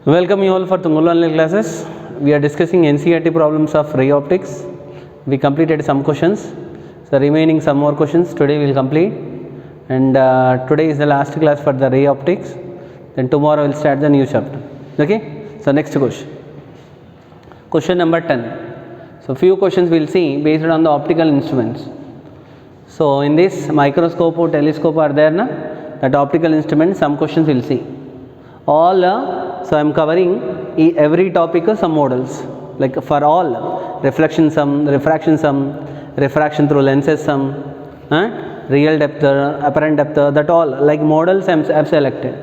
Welcome you all for Tungul online classes. We are discussing NCERT problems of ray optics. We completed some questions. So remaining some more questions today we will complete. And today is the last class for the ray optics. Then tomorrow we will start the new chapter. Okay. So next question. Question number 10. So few questions we will see based on the optical instruments. So in this microscope or telescope are there na, that optical instrument, some questions we will see. All so I am covering every topic some models, like for all reflection sum, refraction sum, refraction through lenses sum, real depth, apparent depth, that all like models I have selected.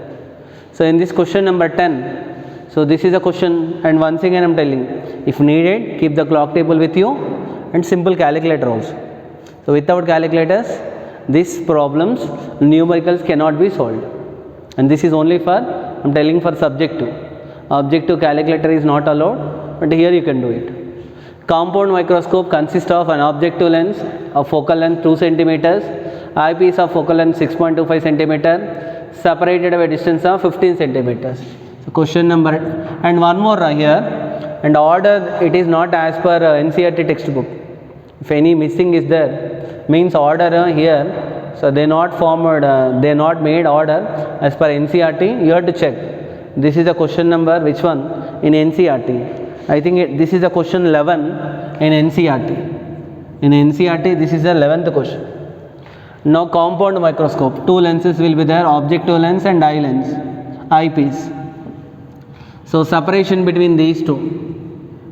So in this question number 10, so this is a question, and once again I am telling, if needed keep the clock table with you and simple calculator also. So without calculators these problems numericals cannot be solved, and this is only for, I am telling, for subjective. Objective calculator is not allowed, but here you can do it. Compound microscope consists of an objective lens of focal length 2 centimeters, eyepiece of focal length 6.25 centimeter, separated by a distance of 15 centimeters. So question number, and one more here, and order it is not as per NCERT textbook. If any missing is there, means order here. So they not formed, they not made order as per NCERT. You have to check. This is the question number, which one in NCERT? I think this is a question 11 in NCERT. In NCERT this is the 11th question. Now compound microscope, two lenses will be there, objective lens and eye lens, eyepiece. So separation between these two.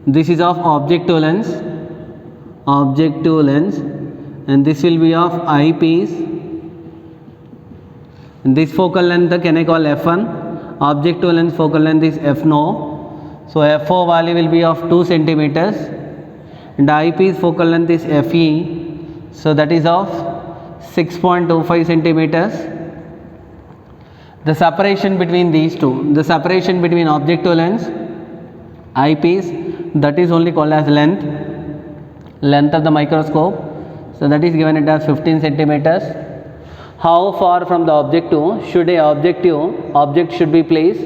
This is of objective lens, and this will be of eyepiece. And this focal length can I call f1, objective lens focal length is f0. So f4 value will be of 2 centimeters, and eyepiece focal length is fe, so that is of 6.25 centimeters. The separation between these two, the separation between objective lens, eyepiece, that is only called as length of the microscope. So that is given it as 15 centimeters. How far from the objective should a object should be placed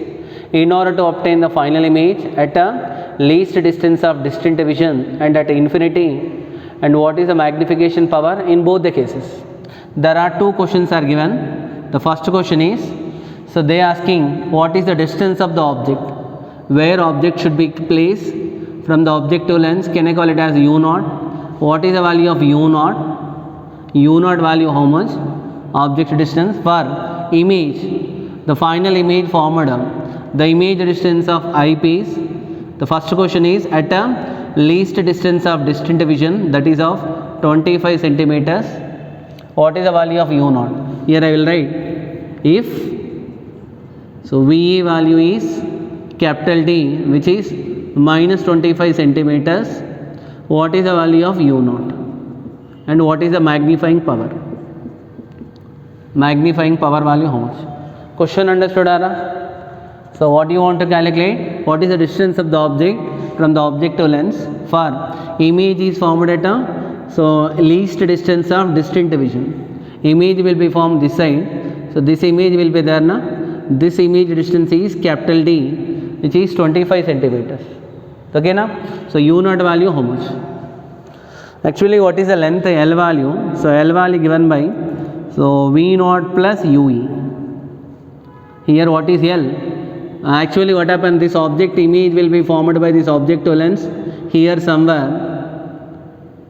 in order to obtain the final image at a least distance of distant vision and at infinity, and what is the magnification power in both the cases? There are two questions are given. The first question is, so they are asking what is the distance of the object, where object should be placed from the objective lens, can I call it as u0. What is the value of u0? u0 value how much? Object distance for image, the final image formed, the image distance of eyepiece. The first question is at a least distance of distant vision, that is of 25 centimeters. What is the value of u0? Here I will write, if so VE value is capital D, which is minus 25 centimeters. What is the value of u0, and what is the magnifying power? Magnifying power value how much? Question understood, Ara? So what you want to calculate? What is the distance of the object from the objective lens? For image is formed at a, so least distance of distant vision. Image will be formed this side. So this image will be there na. This image distance is capital D, which is 25 centimeters. Okay na? So u0 value how much? Actually what is the length L value? So L value given by, so V0 plus UE. Here what is L? Actually what happened, this object image will be formed by this objective lens here somewhere.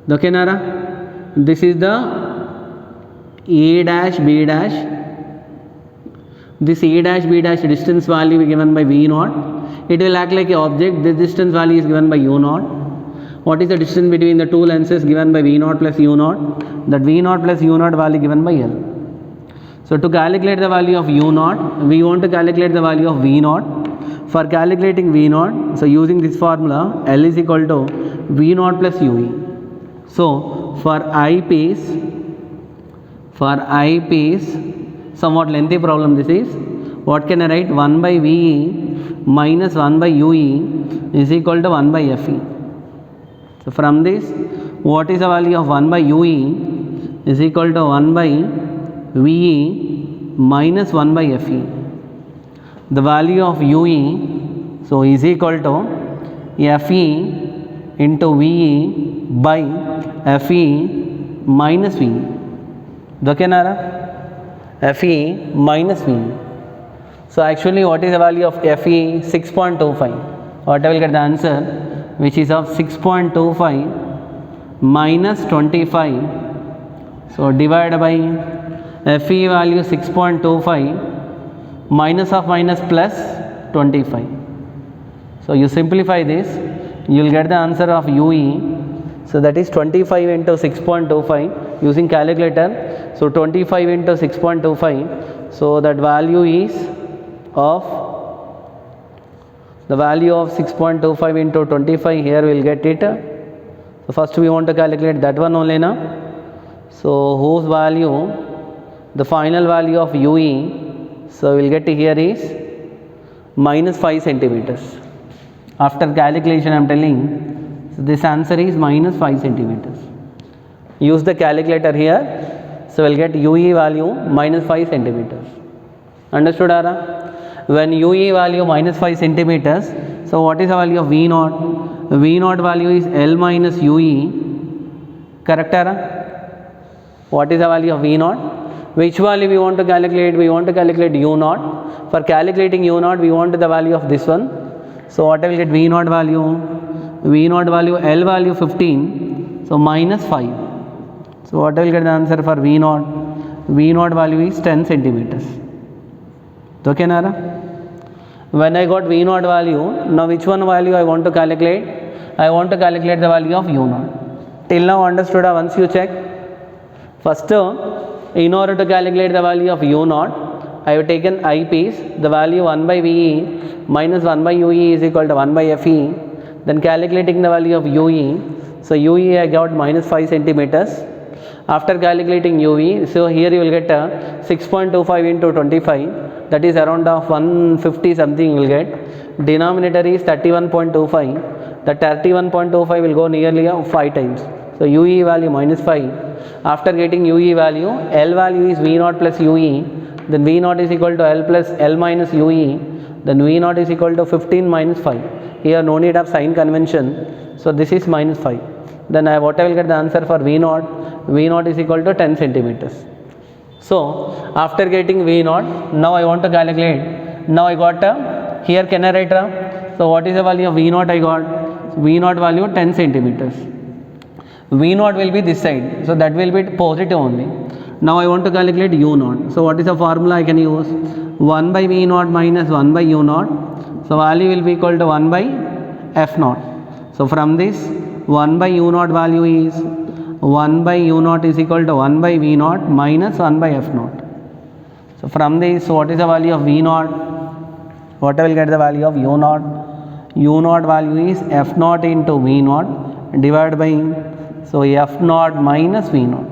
Okay Nara? This is the A dash B dash. This A dash B dash distance value is given by V0. It will act like an object. This distance value is given by u0. What is the distance between the two lenses given by V0 plus u0? That V0 plus u0 value given by L. So to calculate the value of u0, we want to calculate the value of V0. For calculating V0, so using this formula, L is equal to V0 plus UE. So for eyepiece, somewhat lengthy problem this is. What can I write? 1 by VE minus 1 by UE is equal to 1 by FE. So from this, what is the value of 1 by UE is equal to 1 by VE minus 1 by FE. The value of UE, So is equal to Fe into VE by Fe minus VE. Okay, Fe minus VE. So actually what is the value of Fe? 6.25. What I will get the answer, which is of 6.25 minus 25. So divided by Fe value 6.25 minus of minus plus 25. So you simplify this, you will get the answer of UE. So that is 25 into 6.25 using calculator. So 25 into 6.25. So that value is of the value of 6.25 into 25. Here we will get it. So first we want to calculate that one only now. So whose value, the final value of UE, so we will get here is minus 5 centimeters. After calculation I am telling, so this answer is minus 5 centimeters. Use the calculator here, so we will get UE value minus 5 centimeters. Understood, Ara? When UE value minus 5 centimeters, so what is the value of V naught? V naught value is L minus UE. Correct, Ara? What is the value of V naught? Which value we want to calculate? We want to calculate U naught. For calculating U naught, we want the value of this one. So what I will get? V naught value, V naught value, L value 15, so minus 5. So what I will get the answer for V naught? V naught value is 10 centimeters. Okay, Nara? When I got V naught value, now which one value I want to calculate? I want to calculate the value of U naught. Till now understood? Once you check. First, in order to calculate the value of U naught, I have taken I piece, the value 1 by VE minus 1 by UE is equal to 1 by Fe. Then calculating the value of UE, so UE I got minus 5 centimeters. After calculating UE, so here you will get 6.25 into 25, that is around of 150 something you will get. Denominator is 31.25, that 31.25 will go nearly 5 times. So UE value minus 5. After getting UE value, L value is V naught plus UE, then V naught is equal to L plus L minus UE, then V naught is equal to 15 minus 5. Here no need of sign convention, so this is minus 5. Then what I will get the answer for V naught? V naught is equal to 10 centimeters. So after getting V naught, now I want to calculate. Now I got here can I write? So what is the value of V naught I got? V naught value 10 centimeters. V naught will be this side, so that will be positive only. Now I want to calculate U naught. So what is the formula I can use? 1 by V naught minus 1 by U naught. So value will be equal to 1 by F naught. So from this 1 by U naught value is 1 by U naught is equal to 1 by V naught minus 1 by F naught. So from this, what is the value of V naught? What I will get the value of U naught? U naught value is F naught into V naught divided by, so F naught minus V naught.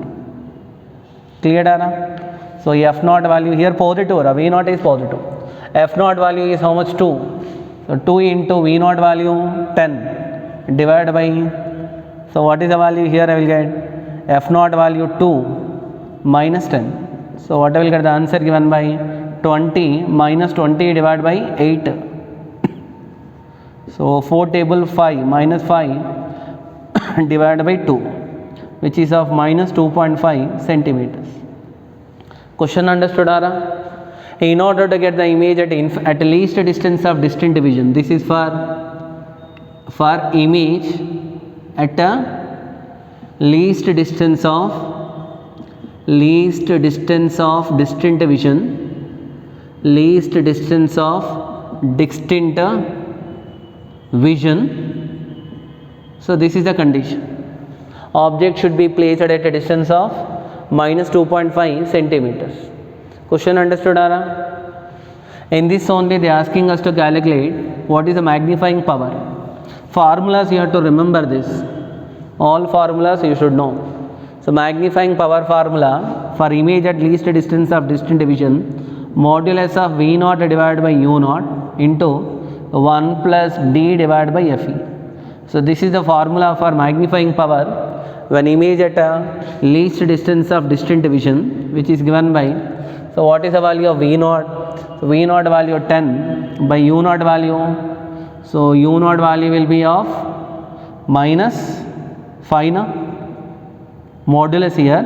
Clear, Dara? So F naught value here positive, V naught is positive. F naught value is how much? 2. So 2 into V naught value 10 divided by, so what is the value here I will get? F naught value 2 minus 10. So what I will get the answer given by 20 minus 20 divided by 8. So 4 table 5 minus 5 divided by 2, which is of minus 2.5 centimeters. Question understood, Ara? In order to get the image at least distance of distant division, this is for image at a least distance of distant division, least distance of distant vision. So this is the condition. Object should be placed at a distance of minus 2.5 centimeters. Question understood, Ara? In this only they are asking us to calculate what is the magnifying power. Formulas you have to remember this. All formulas you should know. So magnifying power formula for image at least distance of distant division, modulus of V naught divided by U naught into 1 plus D divided by Fe. So this is the formula for magnifying power when image at a least distance of distant division, which is given by, so what is the value of V naught? So V naught value 10 by U naught value So u naught value will be of minus 5 na, modulus here,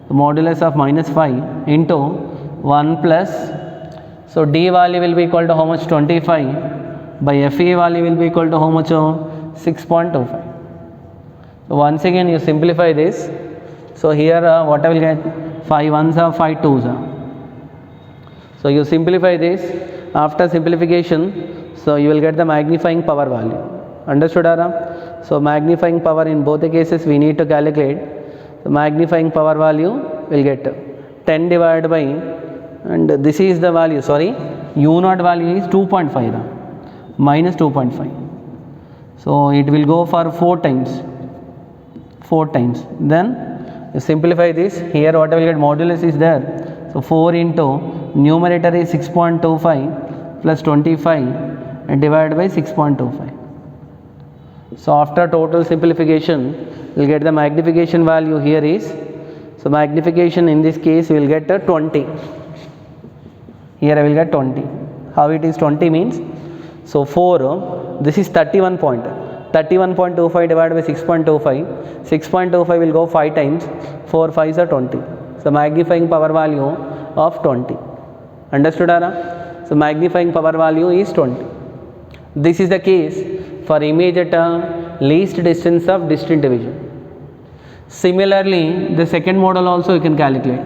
the modulus of minus 5 into 1 plus, so d value will be equal to how much, 25, by Fe value will be equal to how much, 6.25. So once again you simplify this, so here what I will get, 5 ones are 5 twos are. So you simplify this, after simplification, so you will get the magnifying power value. Understood Ara? So magnifying power in both the cases we need to calculate. The magnifying power value will get 10 divided by, and this is the value, sorry, u naught value is 2.5 minus 2.5. So it will go for 4 times. Then you simplify this, here what I will get, modulus is there. So 4 into numerator is 6.25 plus 25 and divided by 6.25. So after total simplification, we will get the magnification value here is, so magnification in this case we will get 20. Here I will get 20. How it is 20 means, so 4, this is 31.25 divided by 6.25. 6.25 will go 5 times, 4 5s are 20. So magnifying power value of 20. Understood Ara? So magnifying power value is 20. This is the case for image at least distance of distant division. Similarly, the second model also you can calculate.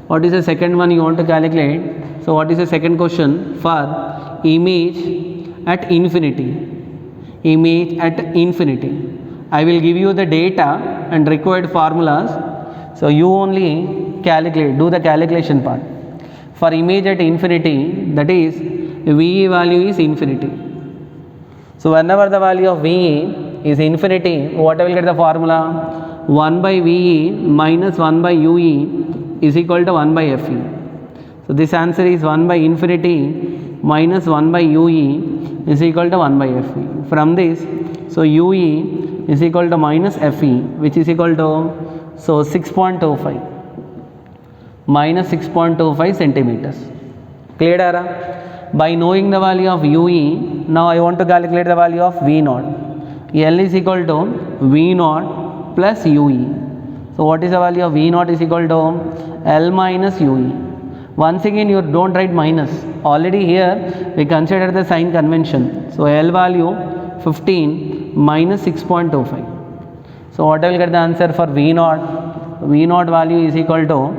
What is the second one you want to calculate? So what is the second question? For image at infinity. Image at infinity. I will give you the data and required formulas. So you only calculate, do the calculation part. For image at infinity, that is VE value is infinity. So whenever the value of VE is infinity, what I will get the formula? 1 by VE minus 1 by UE is equal to 1 by FE. So this answer is 1 by infinity minus 1 by UE is equal to 1 by FE. From this, so UE is equal to minus FE, which is equal to, so 6.25 minus 6.25 centimeters. Clear Ara? By knowing the value of UE, now I want to calculate the value of V naught. L is equal to V naught plus UE. So what is the value of V naught is equal to L minus UE. Once again you don't write minus. Already here we consider the sign convention. So L value 15 minus 6.25. So what I will get the answer for V naught? V naught value is equal to,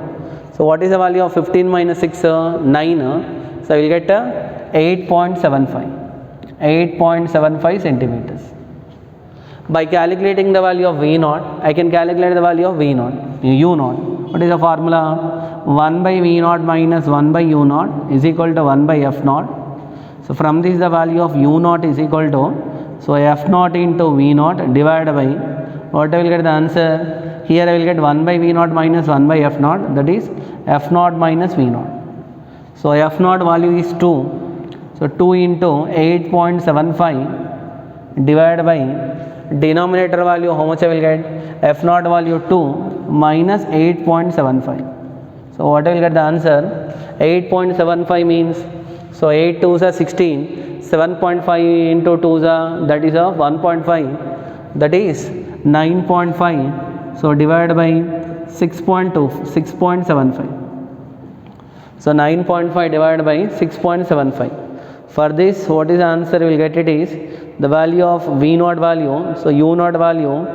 so what is the value of 15 minus 6? 9. So I will get 8.75 centimeters. By calculating the value of V naught, I can calculate the value of V naught, U naught. What is the formula? 1 by V naught minus 1 by U naught is equal to 1 by F naught. So from this the value of U naught is equal to, so F naught into V naught divided by, what I will get the answer? Here I will get 1 by V naught minus 1 by F naught, that is F naught minus V naught. So F naught value is 2. So 2 into 8.75 divided by denominator value, how much I will get? F naught value 2 minus 8.75. So what I will get the answer? 8.75 means, so 8 2s are 16, 7.5 into 2s are, that is of 1.5, that is 9.5. So divided by 6.75. So 9.5 divided by 6.75. For this, what is the answer we will get? It is the value of V naught value, so U naught value,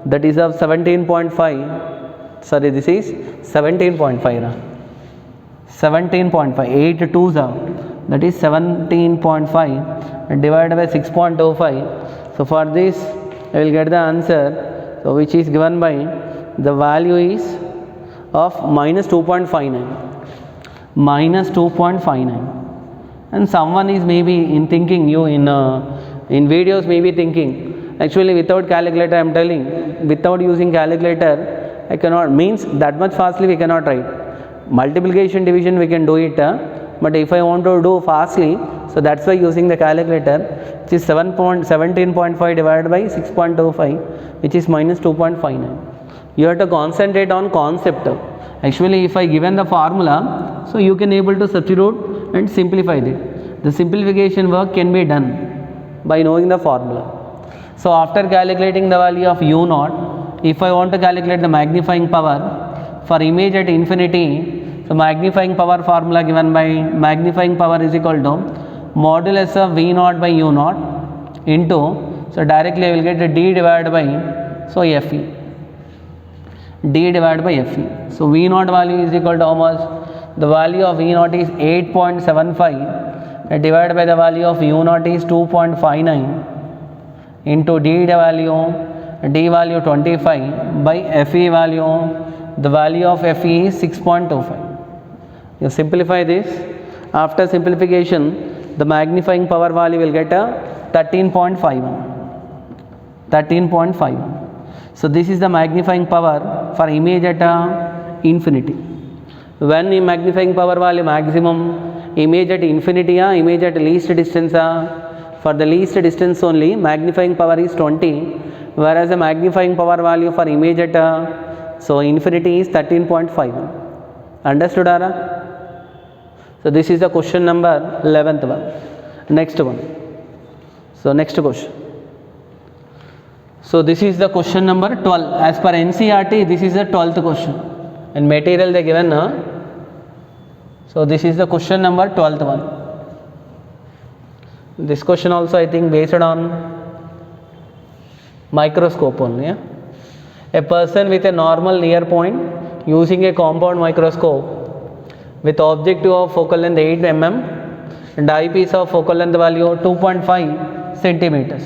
that is of 17.5, sorry this is 17.5, 17.5, 8 2s are, that is 17.5 divided by 6.25. So for this I will get the answer, so which is given by, the value is of minus 2.59, minus 2.59. And someone is maybe in thinking, you in videos maybe thinking, actually without calculator I am telling, without using calculator I cannot, means that much fastly we cannot write. Multiplication division we can do it, but if I want to do fastly, so that's why using the calculator, which is 17.5 divided by 6.25, which is minus 2.59. You have to concentrate on concept. Actually if I given the formula, so you can able to substitute and simplify it. The simplification work can be done. by knowing the formula. So after calculating the value of u naught, if I want to calculate the magnifying power for image at infinity, so magnifying power formula given by magnifying power is equal to modulus of v naught by u naught into, so directly I will get d divided by, so fe, d divided by fe. So v naught value is equal to how much? The value of v naught is 8.75 divided by the value of u naught is 2.59 into d value 25 by fe value, the value of fe is 6.25. You simplify this. After simplification, the magnifying power value will get a 13.51. So this is the magnifying power for image at infinity. When the magnifying power value maximum, image at infinity or image at least distance, for the least distance only magnifying power is 20, whereas the magnifying power value for image at so infinity is 13.51. Understood, Ara? So this is the question number 11th one. Next one. So next question. So this is the question number 12. As per NCERT, this is the 12th question. And material they given. So this is the question number 12th one. This question also I think based on microscope only. Yeah? A person with a normal near point using a compound microscope with objective of focal length 8 mm and eyepiece of focal length value 2.5 centimeters.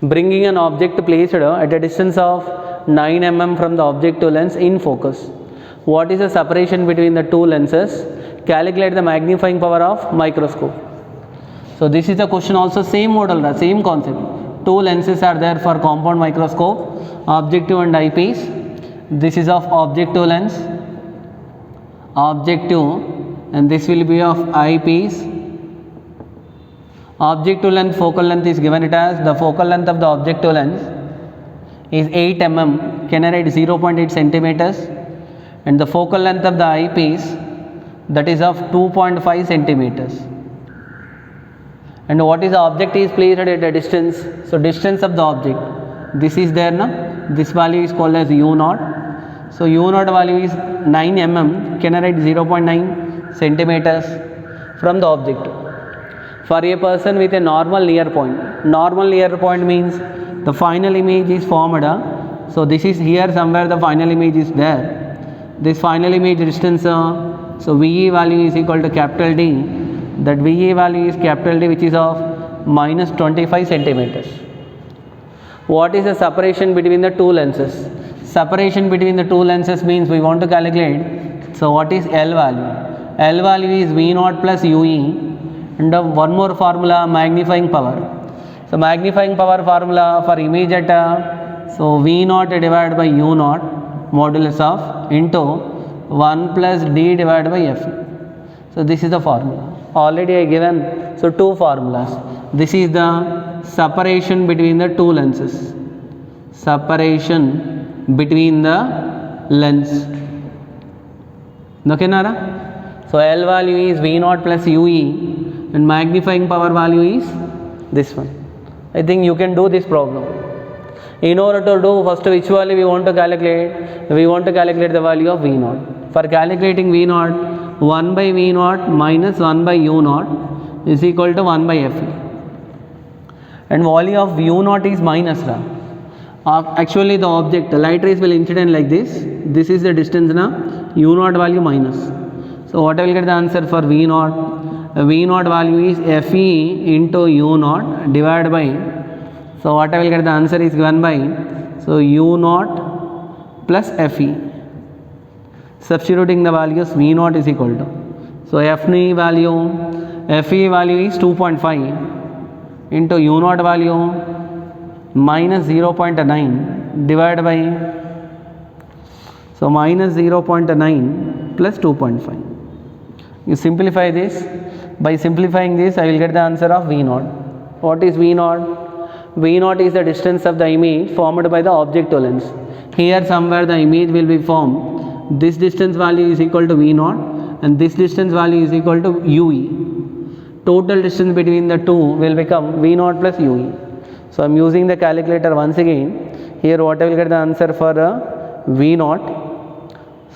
Bringing an object placed at a distance of 9 mm from the objective lens in focus. What is the separation between the two lenses? Calculate the magnifying power of microscope. So this is the question also same model, same concept. Two lenses are there for compound microscope, objective and eyepiece. This is of objective lens, objective, and this will be of eyepiece. Objective length, focal length is given it as, the focal length of the objective lens is 8 mm, can I write 0.8 centimeters, and the focal length of the eyepiece, that is of 2.5 centimeters. And what is the object is placed at a distance, so distance of the object, this is there now, this value is called as u naught. So u naught value is 9 mm, can I write 0.9 centimeters from the object. For a person with a normal near point means the final image is formed. So this is here somewhere the final image is there. This final image distance, so VE value is equal to capital D. That VE value is capital D, which is of minus 25 centimeters. What is the separation between the two lenses? Separation between the two lenses means we want to calculate. So what is L value? L value is V naught plus UE, and one more formula, magnifying power. So magnifying power formula for image at so V naught divided by U naught modulus of into 1 plus D divided by F. So this is the formula. Already I given, so two formulas. This is the separation between the two lenses. Separation between the lens. Okay, Nara? So L value is V naught plus UE and magnifying power value is this one. I think you can do this problem. In order to do, first which value we want to calculate? We want to calculate the value of V naught. For calculating V naught, 1 by V naught minus 1 by U naught is equal to 1 by Fe. And value of U naught is minus. Actually the object, the light rays will incident like this. This is the distance now, U naught value minus. So what I will get the answer for V naught? V naught value is Fe into U naught divided by, so what I will get the answer is given by, so U naught plus Fe. Substituting the values, V naught is equal to, so Fe value is 2.5 into U naught value minus 0.9 divided by, so minus 0.9 plus 2.5. You simplify this. By simplifying this, I will get the answer of V naught. What is V naught? V naught is the distance of the image formed by the objective lens. Here somewhere the image will be formed. This distance value is equal to V naught and this distance value is equal to UE. total distance between the two will become V naught plus UE. So I am using the calculator once again. Here what I will get the answer for V naught.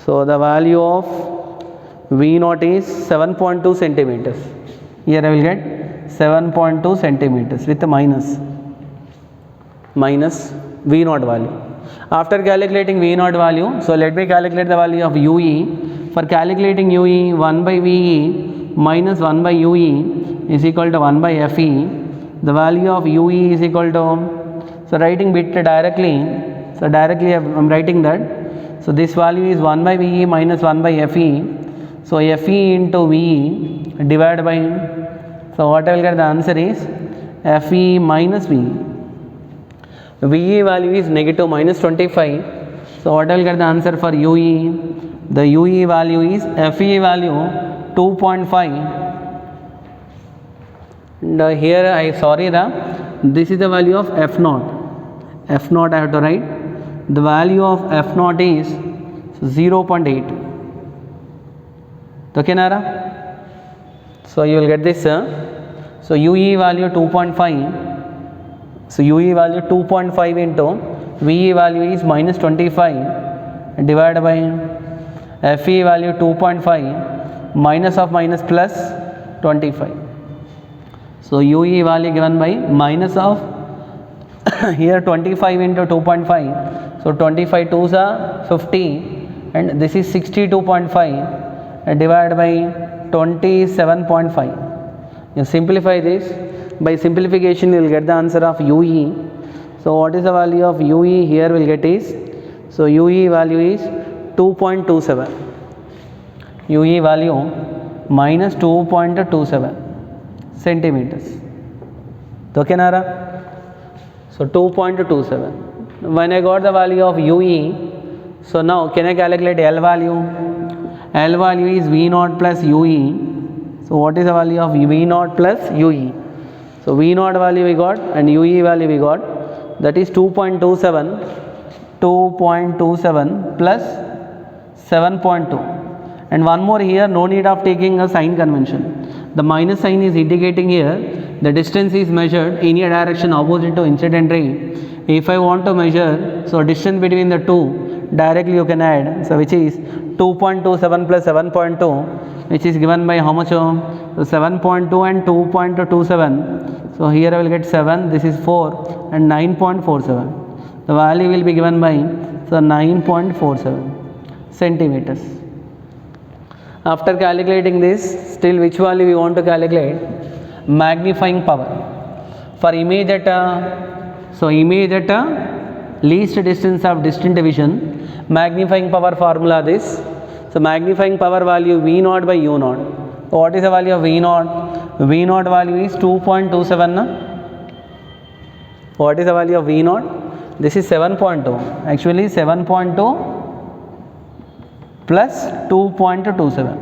So the value of V naught is 7.2 centimeters. Here I will get 7.2 centimeters with the minus V naught value. After calculating V naught value, so let me calculate the value of UE. For calculating UE, 1 by VE minus 1 by UE is equal to 1 by FE. The value of UE is equal to, so writing bit directly, so directly I am writing that. So this value is 1 by VE minus 1 by FE. So FE into VE divided by, so what I will get the answer is FE minus VE. VE value is negative minus 25. So what I will get the answer for UE? The UE value is FE value 2.5. And here this is the value of F naught. F naught I have to write. The value of F naught is 0.8. Okay, Nara? So you will get this. So UE value 2.5. So UE value 2.5 into VE value is minus 25 divided by FE value 2.5 minus of minus plus 25. So UE value given by minus of here 25 into 2.5. So 25 2s are 50 and this is 62.5 divided by 27.5. You simplify this. By simplification you will get the answer of UE. So what is the value of UE here will get is, so UE value is 2.27. UE value minus 2.27 centimeters. Okay, Nara? So 2.27. When I got the value of UE, so now can I calculate L value? L value is V naught plus UE. So what is the value of V naught plus UE? So V naught value we got and UE value we got, that is 2.27 plus 7.2. And one more here, no need of taking a sign convention. The minus sign is indicating here the distance is measured in a direction opposite to incident ray. If I want to measure, so distance between the two directly you can add, so which is 2.27 plus 7.2, which is given by how much? So 7.2 and 2.27. So here I will get 7, this is 4 and 9.47. The value will be given by, so 9.47 centimeters. After calculating this, still which value we want to calculate? Magnifying power. For image at least distance of distant division, magnifying power formula this. So magnifying power value V naught by U naught. So what is the value of V naught? V naught value is 2.27. What is the value of V naught? This is 7.2. Actually 7.2 plus 2.27.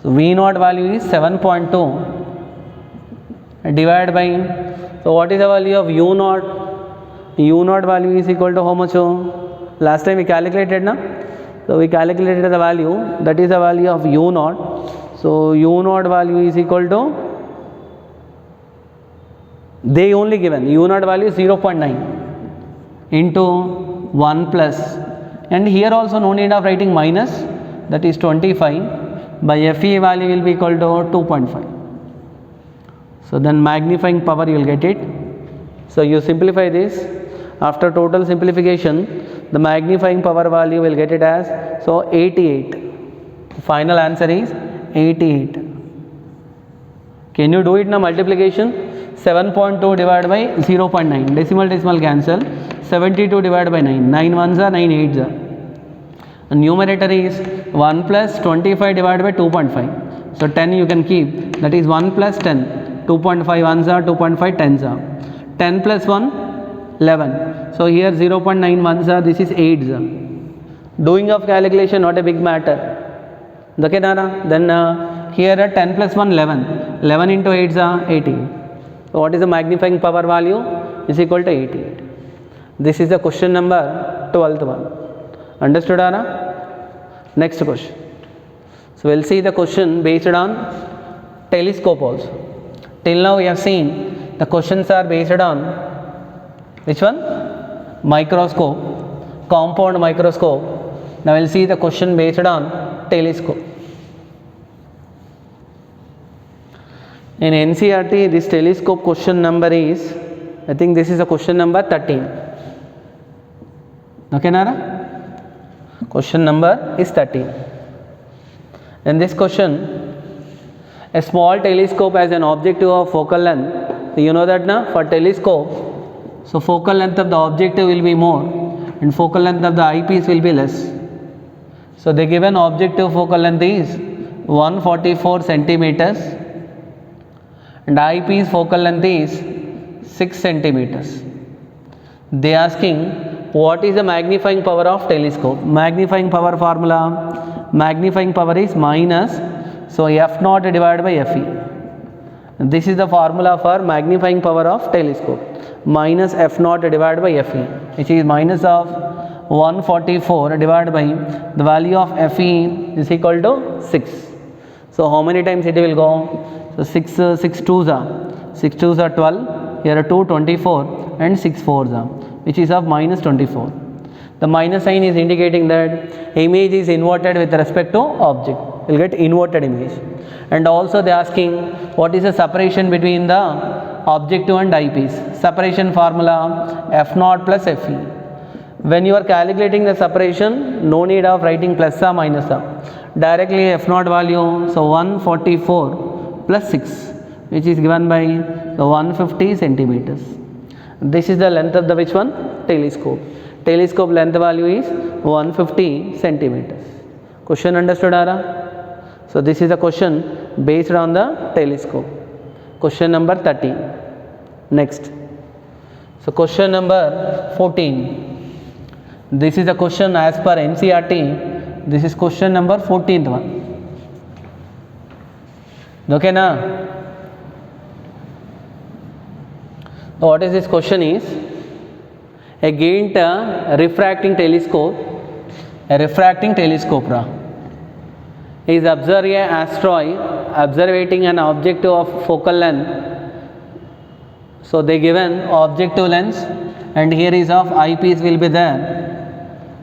So V naught value is 7.2 divided by, so what is the value of U naught? U naught value is equal to how much? Last time we calculated, na? So we calculated the value, that is the value of U naught. So U naught value is equal to, they only given U naught value is 0.9 into 1 plus, and here also no need of writing minus, that is 25 by FE value will be equal to 2.5. So then magnifying power you will get it. So you simplify this. After total simplification, the magnifying power value will get it as, so 88. The final answer is 88. Can you do it now? Multiplication 7.2 divided by 0.9, decimal cancel, 72 divided by 9, 9 ones are 9 eights are. And numerator is 1 plus 25 divided by 2.5. So 10 you can keep, that is 1 plus 10. 2.5 ones are, 2.5 tens are. 10 plus 1, 11. So here 0.9 ones are, this is 8s are. Doing of calculation not a big matter. Okay, Nara? Then here 10 plus 1, 11. 11 into 8s are 88. So what is the magnifying power value? Is equal to 88. This is the question number 12th one. Understood, Anna? Next question. So we'll see the question based on telescope also. Till now we have seen the questions are based on which one? Microscope, compound microscope. Now we will see the question based on telescope. In NCERT, this telescope question number is, I think this is a question number 13. Okay, Nara? Question number is 13. In this question, a small telescope has an objective of focal length. So you know that now for telescope, so focal length of the objective will be more and focal length of the eyepiece will be less. So the given objective focal length is 144 centimeters and eyepiece focal length is 6 centimeters. They are asking what is the magnifying power of telescope. Magnifying power formula, magnifying power is minus, so f naught divided by fe. This is the formula for magnifying power of telescope, minus f naught divided by fe, which is minus of 144 divided by the value of fe is equal to 6. So how many times it will go? So 6 2s are 6 2s are 12, here are 2 24 and 6 4s are, which is of minus 24. The minus sign is indicating that image is inverted with respect to object. You will get inverted image. And also they are asking what is the separation between the objective and eyepiece. Separation formula f naught plus fe. When you are calculating the separation, no need of writing plus or minus or. Directly f naught value, so 144 plus 6, which is given by the 150 centimeters. This is the length of the which one? Telescope. Telescope length value is 150 centimeters. Question understood, Ara? So this is the question based on the telescope. Question number 13. Next. So question number 14. This is the question as per NCERT. This is question number 14th one. Okay, na? So what is this question is, against a refracting telescope is observe a asteroid observing an objective of focal length. So they given objective length and here is of eyepiece will be there.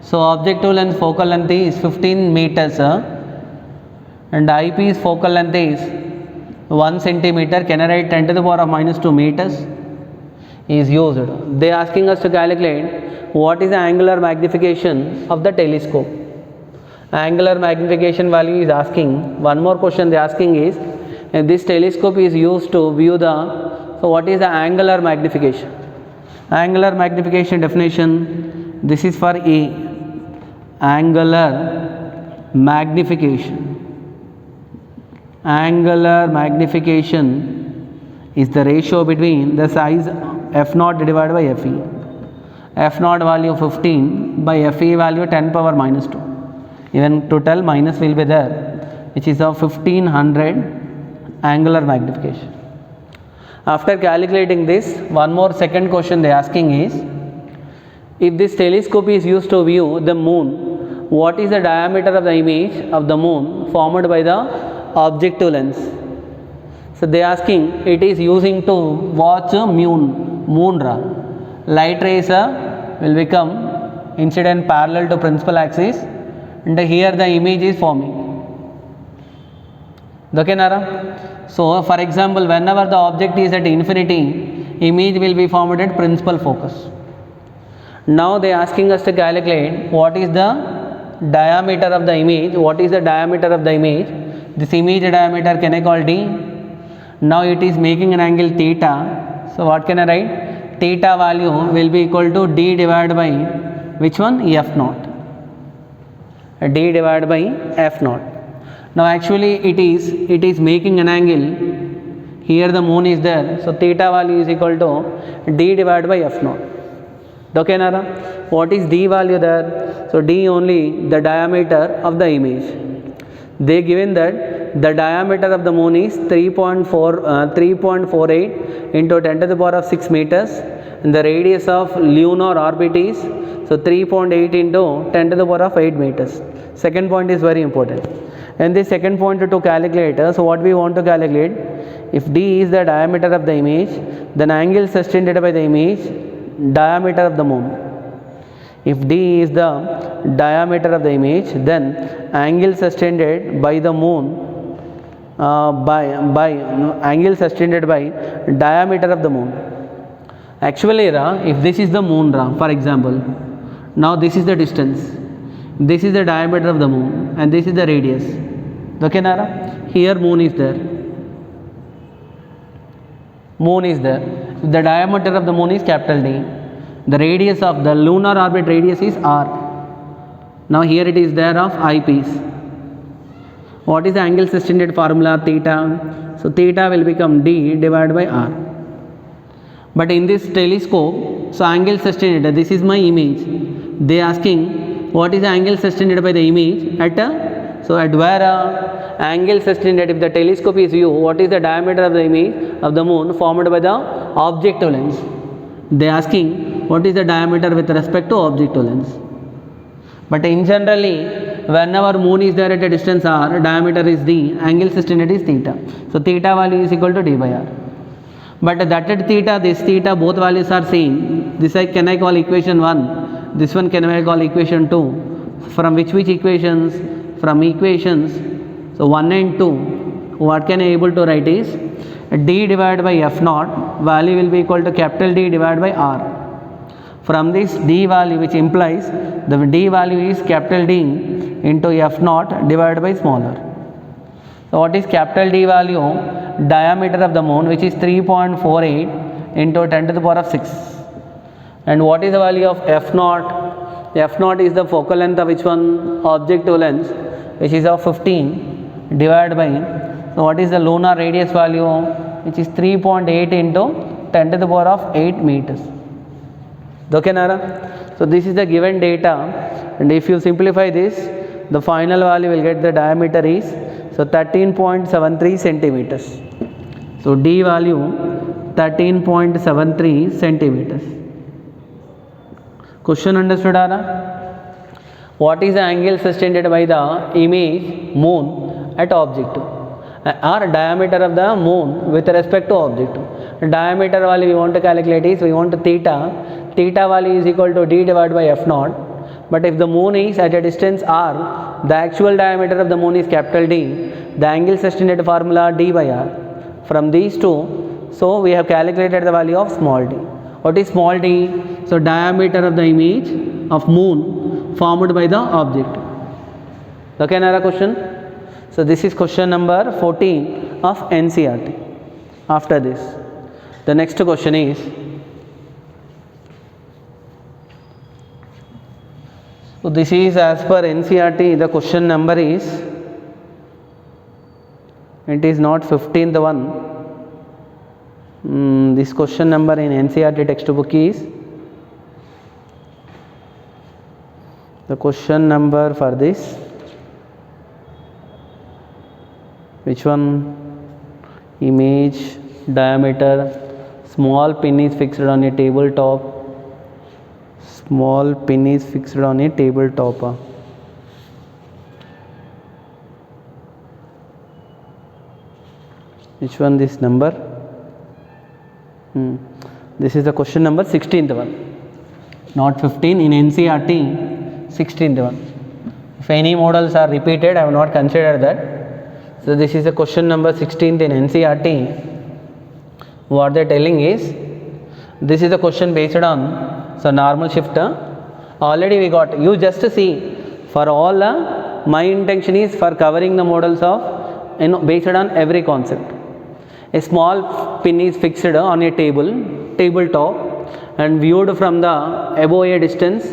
So objective length focal length is 15 meters and eyepiece focal length is 1 centimeter. Can I write 10 to the power of minus 2 meters is used. They are asking us to calculate what is the angular magnification of the telescope. Angular magnification value is asking. One more question they are asking is, if this telescope is used to view the, so what is the angular magnification? Angular magnification definition, this is for A. Angular magnification. Angular magnification is the ratio between the size f naught divided by fe. F naught value 15 by fe value 10 power minus 2. Even total minus will be there, which is of 1500 angular magnification. After calculating this, one more second question they are asking is, if this telescope is used to view the moon, what is the diameter of the image of the moon formed by the objective lens? So they are asking, it is using to watch moon ra. Light rays will become incident parallel to principal axis and here the image is forming. Okay, Nara? So for example, whenever the object is at infinity, image will be formed at principal focus. Now they are asking us to calculate what is the diameter of the image. What is the diameter of the image? This image diameter can I call d? Now it is making an angle theta. So what can I write? Theta value will be equal to d divided by which one? F naught. D divided by F naught. Now actually it is making an angle. Here the moon is there. So theta value is equal to d divided by F naught. Okay, Nara? What is d value there? So d only the diameter of the image. They given that the diameter of the moon is 3.48 into 10 to the power of 6 meters and the radius of lunar orbit is so 3.8 into 10 to the power of 8 meters. Second point is very important. And the second point to calculate, so what we want to calculate, if d is the diameter of the image, then angle sustained by the image diameter of the moon. If d is the diameter of the image, then angle sustained by the moon angle sustained by diameter of the moon. Actually, if this is the moon, for example, now this is the distance, this is the diameter of the moon, and this is the radius. Okay, Nara? Here moon is there. Moon is there. The diameter of the moon is capital D. The radius of the lunar orbit radius is r. Now here it is there of eyepiece. What is the angle sustained formula? Theta. So theta will become d divided by r. But in this telescope, so angle sustained, this is my image. They asking what is the angle sustained by the image at so at where angle sustained, if the telescope is u, what is the diameter of the image of the moon formed by the objective lens? They asking what is the diameter with respect to objective lens. But in generally, whenever moon is there at a distance r, diameter is d, angle sustained is theta. So theta value is equal to d by r. But that at theta, this theta, both values are same. This I can I call equation 1. This one can I call equation 2. From which equations? From equations, so 1 and 2, what can I able to write is d divided by f naught, value will be equal to capital D divided by r. From this d value, which implies the d value is capital D into f naught divided by smaller. So what is capital D value? Diameter of the moon, which is 3.48 into 10 to the power of 6. And what is the value of f naught? F naught is the focal length of which one? Objective lens, which is of 15 divided by, so what is the lunar radius value? Which is 3.8 into 10 to the power of 8 meters. Okay, Nara? So this is the given data, and if you simplify this, the final value will get the diameter is so 13.73 centimeters. So d value 13.73 centimeters. Question understood, Ara? What is the angle sustained by the image moon at objective? Or diameter of the moon with respect to objective. Diameter value we want to calculate is, we want to theta. Theta value is equal to d divided by f naught. But if the moon is at a distance r, the actual diameter of the moon is capital D. The angle sustained formula d by r. From these two, so we have calculated the value of small d. What is small d? So diameter of the image of moon formed by the object. Okay, another question. So this is question number 14 of NCERT. After this, the next question is, so this is as per NCERT, the question number is, it is not 15th one. This question number in NCERT textbook is, the question number for this, which one? Image, diameter, small pin is fixed on a tabletop. Small pin is fixed on a tabletop. Which one this number? This is the question number 16th one. Not 15 in NCERT, 16th one. If any models are repeated, I have not considered that. So this is the question number 16th in NCERT. What they are telling is, this is the question based on normal shifter. Already we got, you just see, for all my intention is for covering the models of based on every concept. A small pin is fixed on a tabletop, and viewed from the above a distance.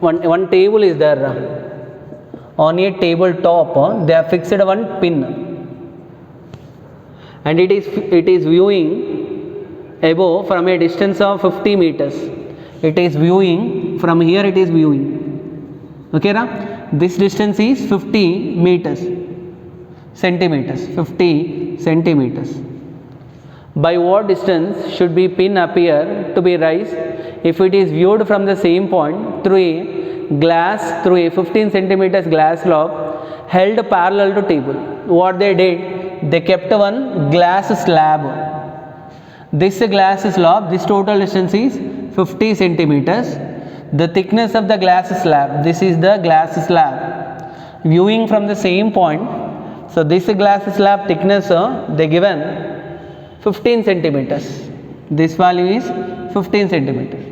One table is there. On a tabletop, they have fixed one pin, and it is viewing above from a distance of 50 meters. It is viewing from here. It is viewing. Okay, this distance is 50 meters, centimeters. 50 centimeters. By what distance should be pin appear to be raised if it is viewed from the same point through a 15 centimeters glass slab held parallel to table. What they did, they kept one glass slab. This glass slab, this total distance is 50 centimeters. The thickness of the glass slab, this is the glass slab. Viewing from the same point, so this glass slab thickness they given 15 centimeters. This value is 15 centimeters.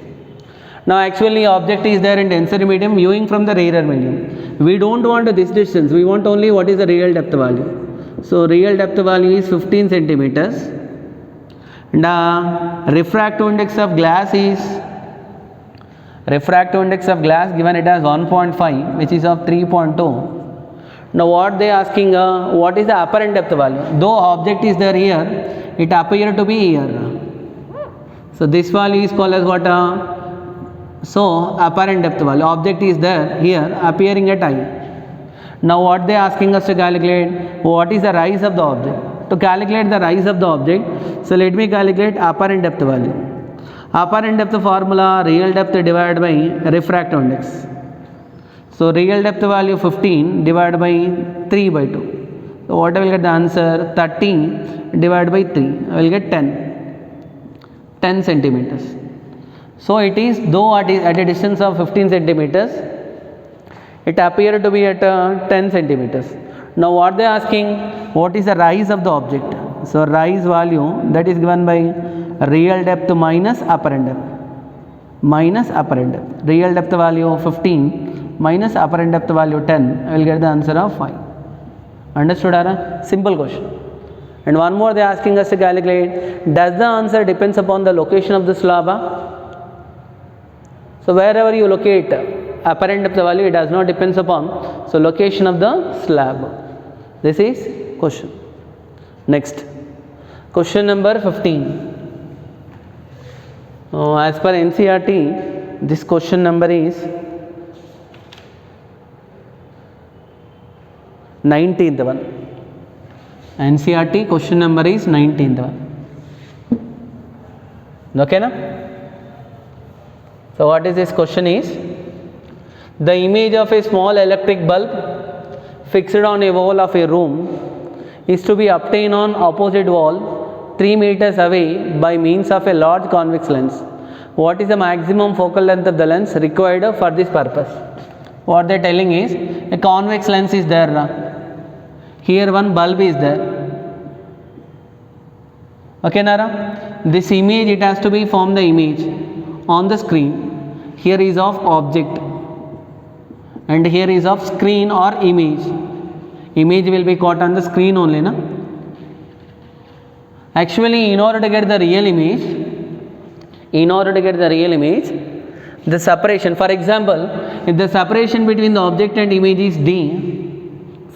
Now actually object is there in denser medium, viewing from the rarer medium. We don't want this distance, we want only what is the real depth value. So real depth value is 15 centimeters. And refractive index of glass is, refractive index of glass given it as 1.5, which is of 3.2. Now what they asking, what is the apparent depth value? Though object is there here, it appear to be here. So this value is called as what? So apparent depth value. Object is there here, appearing at I. Now what they asking us to calculate? What is the rise of the object? To calculate the rise of the object, so let me calculate apparent depth value. Apparent depth formula, real depth divided by refractive index. So real depth value 15 divided by 3 by 2. So what I will get the answer? 30 divided by 3. I will get 10 centimeters. So it is, though at a distance of 15 centimeters, it appeared to be at 10 centimeters. Now what they are asking, what is the rise of the object? So rise value that is given by real depth minus apparent depth. Minus apparent depth. Real depth value 15 minus apparent depth value 10. I will get the answer of 5. Understood, Ara? Simple question. And one more they are asking us to calculate, does the answer depends upon the location of the slab? So wherever you locate apparent depth value, it does not depends upon, so location of the slab. This is question. Next, question number 15. As per NCERT, this question number is 19th one. NCERT question number is 19th one. Okay, na? So what is this question is, the image of a small electric bulb fixed on a wall of a room is to be obtained on opposite wall 3 meters away by means of a large convex lens. What is the maximum focal length of the lens required for this purpose? What they are telling is, a convex lens is there. Here one bulb is there. Okay, Nara? This image, it has to be form the image on the screen. Here is of object and here is of screen or image. Image will be caught on the screen only, na? Actually, in order to get the real image, the separation, for example, if the separation between the object and image is d,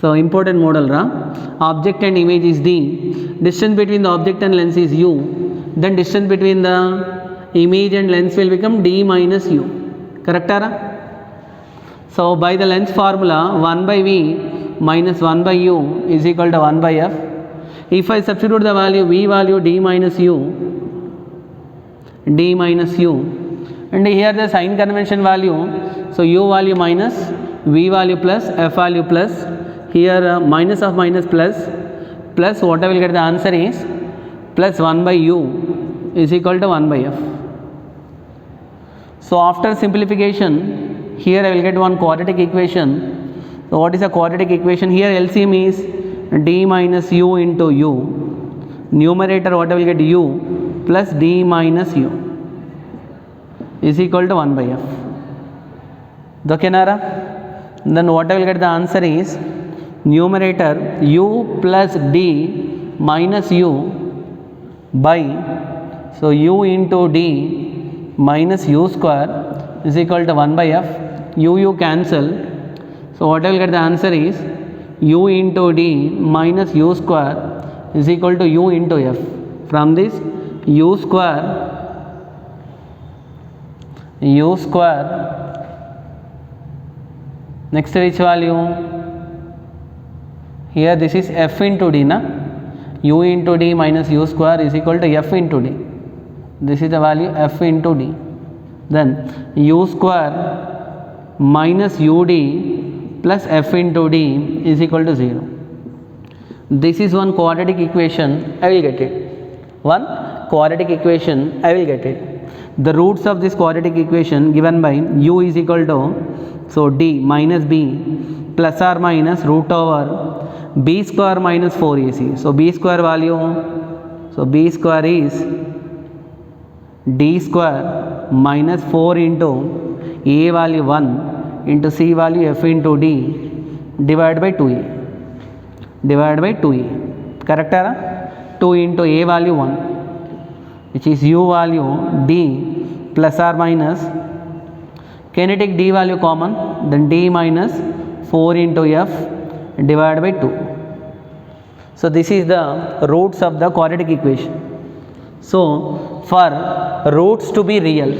so important model, object and image is d, distance between the object and lens is u, then distance between the image and lens will become d minus u. Correct, Ara? So by the lens formula, 1 by v minus 1 by u is equal to 1 by f. If I substitute the value v value d minus u, and here the sign convention value, so u value minus, v value plus, f value plus, here minus of minus plus what I will get the answer is plus 1 by u is equal to 1 by f. So after simplification, here I will get one quadratic equation. So what is a quadratic equation? Here LCM is d minus u into u. Numerator what I will get u plus d minus u is equal to 1 by f. Okay, Nara? Then what I will get the answer is numerator u plus d minus u by, so u into d minus u square is equal to 1 by f. U cancel. So what I will get the answer is u into d minus u square is equal to u into f. From this u square, next which value? Here this is f into d, na? U into d minus u square is equal to f into d. This is the value f into d. Then u square minus ud plus f into d is equal to 0. This is one quadratic equation, I will get it. One quadratic equation, I will get it. The roots of this quadratic equation given by u is equal to, so d minus b plus or minus root over b square minus 4ac. So b square value, so b square is d square minus 4 into a value 1 into c value f into d divided by 2a. Divided by 2a. Correct? 2 into a value 1, which is u value d plus or minus, can you take d value common, then d minus 4 into f divided by 2. So this is the roots of the quadratic equation. So for roots to be real,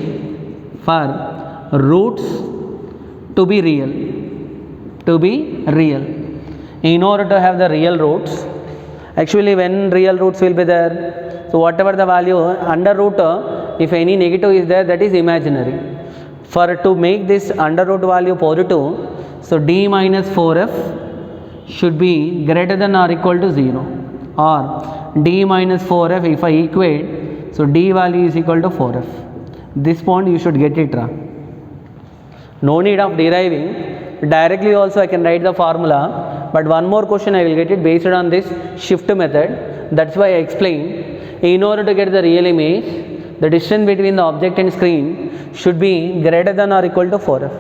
in order to have the real roots, actually when real roots will be there, so whatever the value under root, if any negative is there, that is imaginary. For to make this under root value positive, so d minus 4f should be greater than or equal to 0, or d minus 4f if I equate, so d value is equal to 4f. This point you should get it. No need of deriving, directly also I can write the formula, but one more question I will get it based on this shift method. That's why I explained, in order to get the real image, the distance between the object and screen should be greater than or equal to 4f.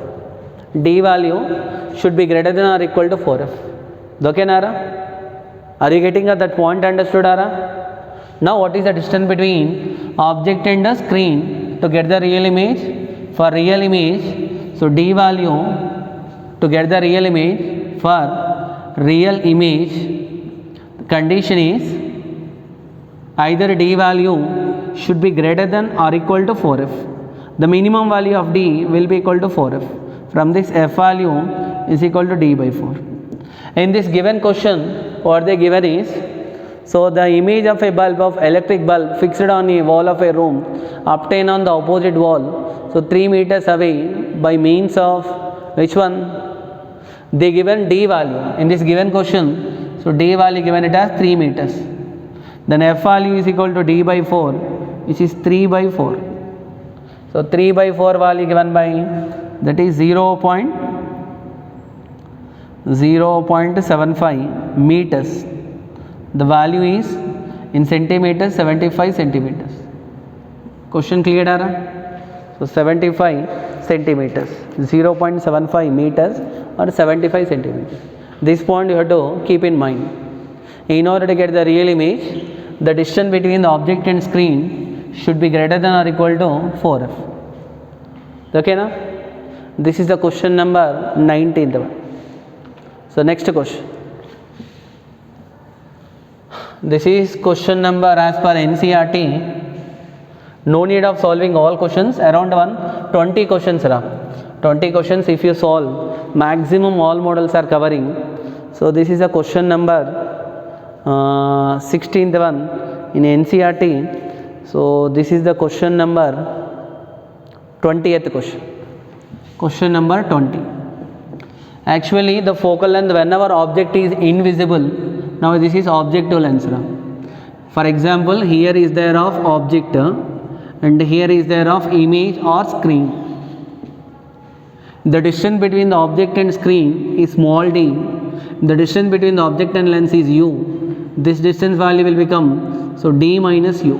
D value should be greater than or equal to 4f. Okay, Nara? Are you getting that point understood, Nara? Now what is the distance between object and the screen to get the real image? For real image, so D value to get the real image, for real image, condition is either D value should be greater than or equal to 4f. The minimum value of D will be equal to 4f. From this, f value is equal to D by 4. In this given question, what they given is, so the image of a bulb, of electric bulb fixed on a wall of a room, obtained on the opposite wall, so 3 meters away by means of which one? They given D value in this given question, so D value given it as 3 meters. Then f value is equal to D by 4, which is 3 by 4. So 3 by 4 value given by, that is 0.75 meters. The value is in centimeters, 75 centimeters. Question clear, Dara? So 75 centimeters, 0.75 meters or 75 centimeters. This point you have to keep in mind. In order to get the real image, the distance between the object and screen should be greater than or equal to 4f. Okay, na? This is the question number 19th. So next question. This is question number as per NCERT. No need of solving all questions, around 20 questions. 20 questions if you solve, maximum all models are covering. So this is a question number 16th one in NCERT. So this is the question number 20th question. Question number 20. Actually the focal length, whenever object is invisible, now this is objective lens. For example, here is there of object and here is there of image or screen. The distance between the object and screen is small d. The distance between the object and lens is u. This distance value will become, so d minus u.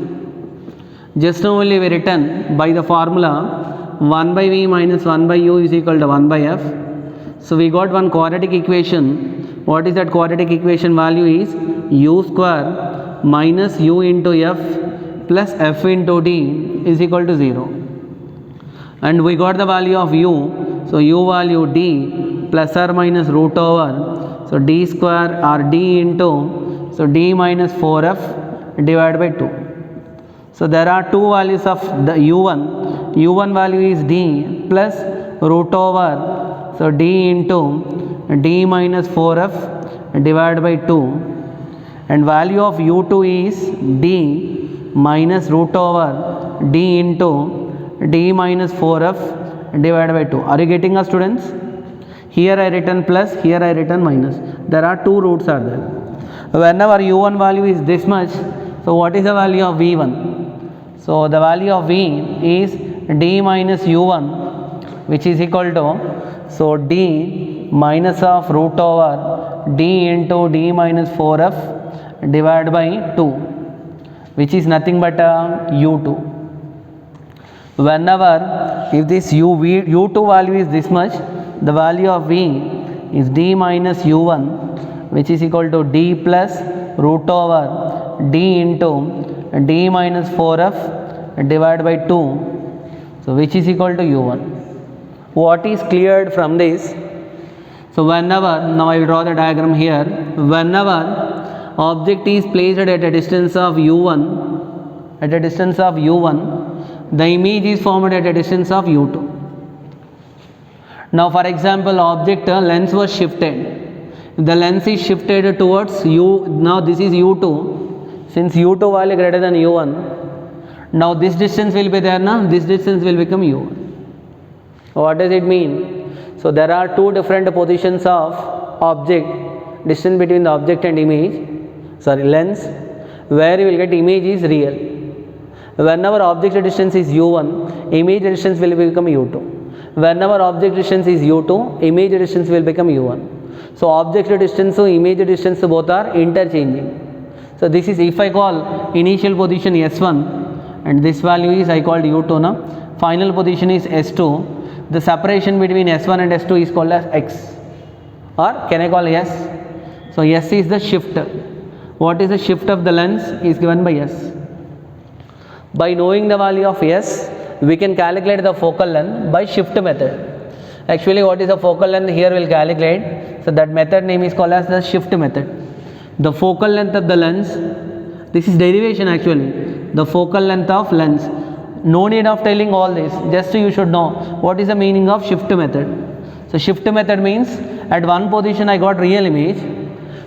Just now only we written by the formula 1 by v minus 1 by u is equal to 1 by f. So we got one quadratic equation. What is that quadratic equation? Value is u square minus u into f plus f into d is equal to 0. And we got the value of u. So u value d plus or minus root over, so d square or d into, so d minus 4f divided by 2. So there are two values of the u1. u1 value is d plus root over, so d into d minus 4f divided by 2, and value of u2 is d minus root over d into d minus 4f divided by 2. Are you getting us, students? Here I written plus, here I written minus. There are two roots are there. Whenever u1 value is this much, so what is the value of v1? So the value of v is d minus u1, which is equal to, so d minus of root over d into d minus 4f divided by 2, which is nothing but u2. Whenever if this u2 value is this much, the value of v is d minus u1, which is equal to d plus root over d into d minus 4f divided by 2, so which is equal to u1. What is cleared from this? So whenever, now I will draw the diagram here, whenever object is placed at a distance of u1, the image is formed at a distance of u2. Now for example, object lens was shifted. If the lens is shifted towards u, now this is u2, since u2 value greater than u1, now this distance will be there, now this distance will become u1. What does it mean? So there are two different positions of object, distance between the object and lens, where you will get image is real. Whenever object distance is u1, image distance will become u2. Whenever object distance is u2, image distance will become u1. So object distance and image distance both are interchanging. So this is, if I call initial position s1 and this value is I called u2 now, final position is s2. The separation between s1 and s2 is called as x, or can I call s? So s is the shift. What is the shift of the lens is given by s. By knowing the value of s, we can calculate the focal length by shift method. Actually, what is the focal length here we will calculate. So that method name is called as the shift method. The focal length of the lens, this is derivation actually, the focal length of lens. No need of telling all this, just you should know what is the meaning of shift method. So shift method means at one position I got real image.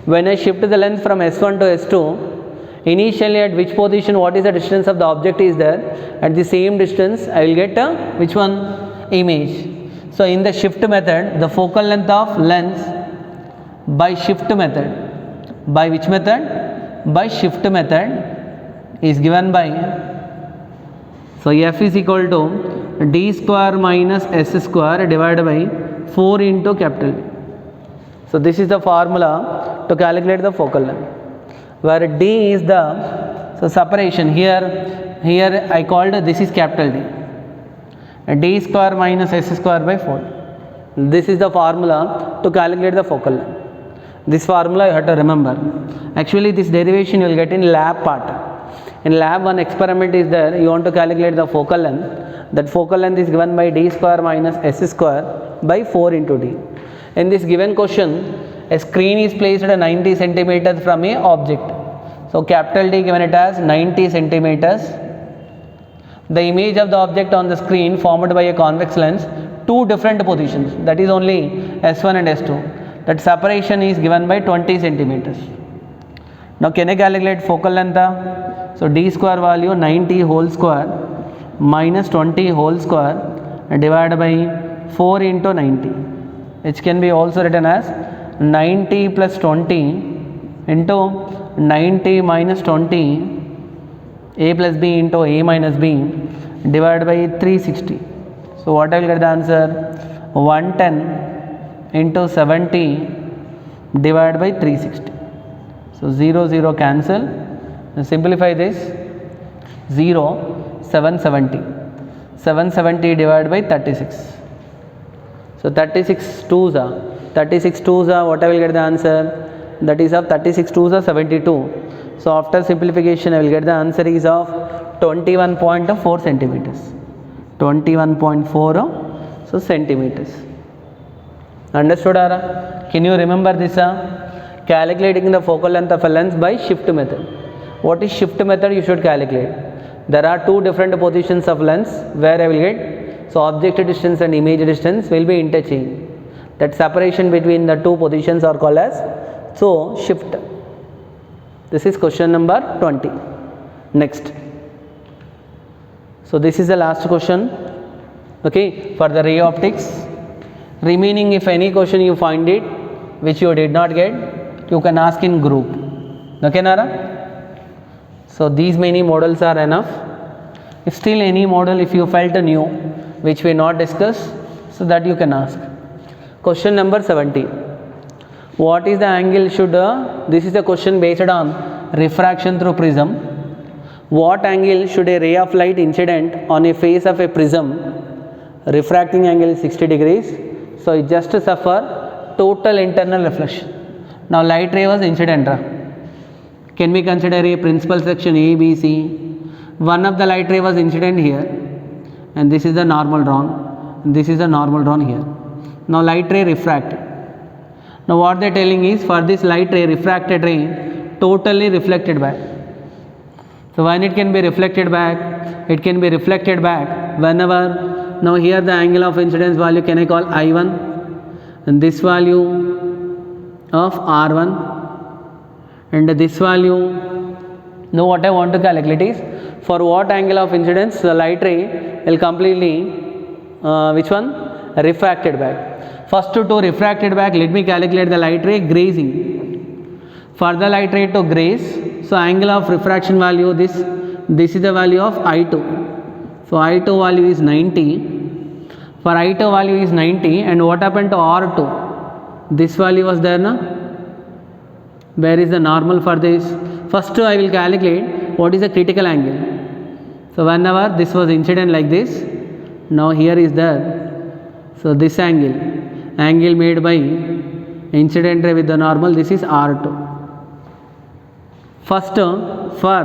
When I shift the lens from s1 to s2, initially at which position, what is the distance of the object is there, at the same distance I will get which one? Image. So in the shift method, the focal length of lens by shift method, by which method? By shift method is given by, so f is equal to d square minus s square divided by 4 into capital D. So this is the formula to calculate the focal length, where d is the, so separation here I called this is capital D, d square minus s square by 4. This is the formula to calculate the focal length. This formula you have to remember. Actually this derivation you will get in lab part. In lab one experiment is there, you want to calculate the focal length. That focal length is given by d square minus s square by 4 into d. In this given question, a screen is placed at 90 centimeters from a object. So capital D given it as 90 centimeters. The image of the object on the screen formed by a convex lens, two different positions, that is only s1 and s2. That separation is given by 20 centimeters. Now can I calculate focal length? So d square value 90 whole square minus 20 whole square divided by 4 into 90, which can be also written as 90 plus 20 into 90 minus 20 a plus b into a minus b divided by 360. So what I will get the answer? 110 into 70 divided by 360. So 0 0 cancel. Now simplify this. 0 770. 770 divided by 36. So 36 2s are. 36 2s are, what I will get the answer? That is of 36 2s are 72. So after simplification I will get the answer is of 21.4 centimeters. 21.4 so centimeters. Understood Ara? Can you remember this? Calculating the focal length of a lens by shift method. What is shift method? You should calculate. There are two different positions of lens where I will get, so object distance and image distance will be interchanged. That separation between the two positions are called as, so shift. This is question number 20. Next. So this is the last question, okay, for the ray optics. Remaining, if any question you find it which you did not get, you can ask in group. Okay Nara? So these many models are enough. If still any model if you felt new which we not discussed, so that you can ask. Question number 70. What is the angle should this is a question based on refraction through prism. What angle should a ray of light incident on a face of a prism? Refracting angle is 60 degrees. So it just suffer total internal reflection. Now light ray was incident. Can we consider a principal section A, B, C? One of the light ray was incident here, and this is the normal drawn. This is the normal drawn here. Now light ray refracted. Now what they are telling is, for this light ray, refracted ray totally reflected back. So when it can be reflected back, it can be reflected back whenever. Now here the angle of incidence value can I call I1, and this value of R1, and this value. Now what I want to calculate is, for what angle of incidence the light ray will completely which one? Refracted back. First to refracted back, let me calculate the light ray grazing. For the light ray to graze, so angle of refraction value, this is the value of I2. So I2 value is 90. For I2 value is 90, and what happened to R2? This value was there, na? Where is the normal for this? First I will calculate what is the critical angle. So whenever this was incident like this, now here is there. So this angle made by incident ray with the normal, this is R2. First for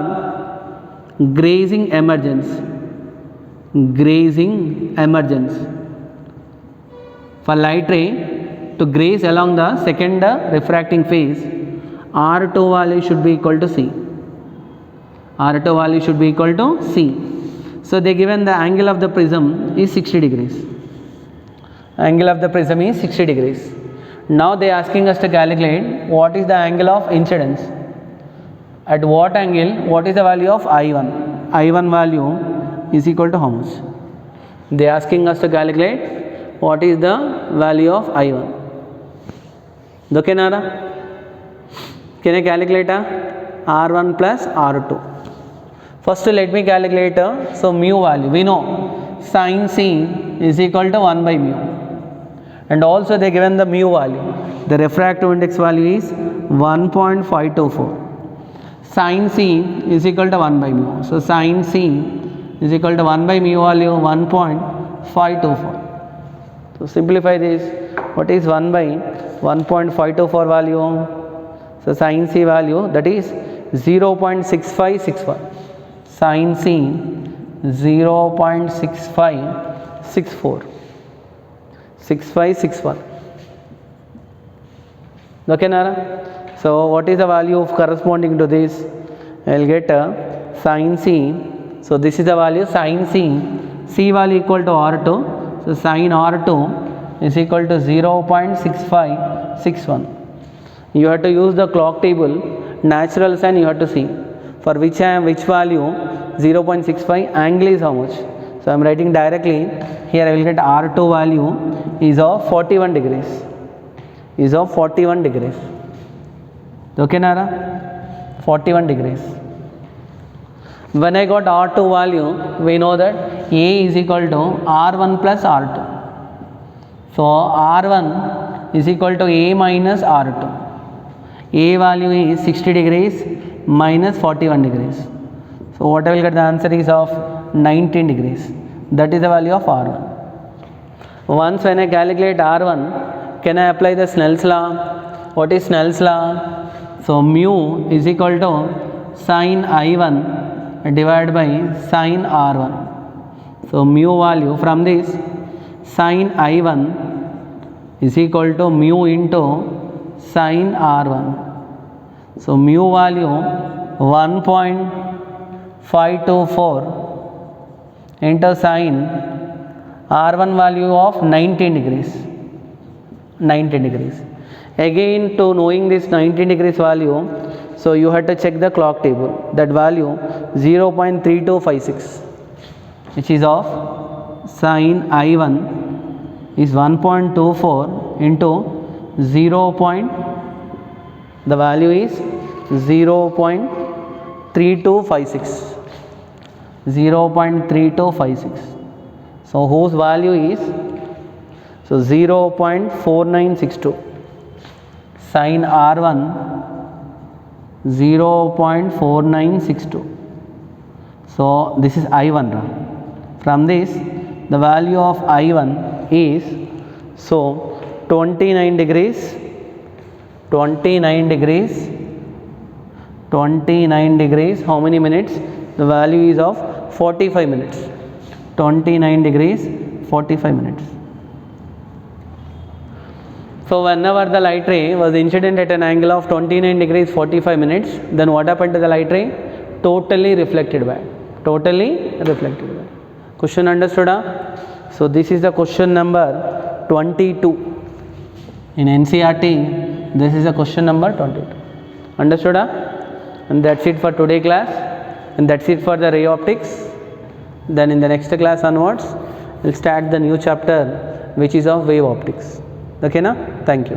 grazing emergence. For light ray to graze along the second refracting phase, R2 value should be equal to C. R2 value should be equal to C. So they given the angle of the prism is 60 degrees. Angle of the prism is 60 degrees. Now they are asking us to calculate what is the angle of incidence. At what angle, what is the value of I1? I1 value is equal to how much? They are asking us to calculate what is the value of I1. Okay, Nara? Can I calculate R1 plus R2? First let me calculate so mu value. We know sin C is equal to 1 by mu. And also they given the mu value. The refractive index value is 1.524. Sin C is equal to 1 by mu. So sin C is equal to 1 by mu value 1.524. So simplify this. What is 1 by 1.524 value? So sin C value, that is 0.6564. Sin C 0.6564. 6561. Okay, Nara? So what is the value of corresponding to this? I will get sin C. So this is the value sin C. C value equal to R2. So sin R2 is equal to 0.6561. You have to use the clock table, natural sign you have to see. For which value 0.65, angle is how much? So I am writing directly. Here I will get R2 value is of 41 degrees. Is of 41 degrees. Okay, Nara? 41 degrees. When I got R2 value, we know that A is equal to R1 plus R2. So R1 is equal to A minus R2. A value is 60 degrees minus 41 degrees. So what I will get, the answer is of 19 degrees. That is the value of R1. Once when I calculate R1, can I apply the Snell's law? What is Snell's law? So mu is equal to sin I1 divided by sin R1. So mu value from this, sin I1 is equal to mu into sin R1. So mu value 1.524 into sin R1 value of 19 degrees. 19 degrees. Again, to knowing this 19 degrees value, so you have to check the clock table. That value 0.3256, which is of sin I1 is 1.24 into the value is 0.3256. 0.3256. So whose value is 0.4962. Sin R1 0.4962. So this is I1. From this the value of I1 is 29 degrees. 29 degrees, how many minutes? The value is of 45 minutes. 29 degrees 45 minutes. So whenever the light ray was incident at an angle of 29 degrees 45 minutes, then what happened to the light ray? Totally reflected back. Question understood? So this is the question number 22. In NCERT, this is the question number 22. Understood? And that's it for today class, and that's it for the ray optics. Then in the next class onwards, we'll start the new chapter which is of wave optics. Okay na? Thank you.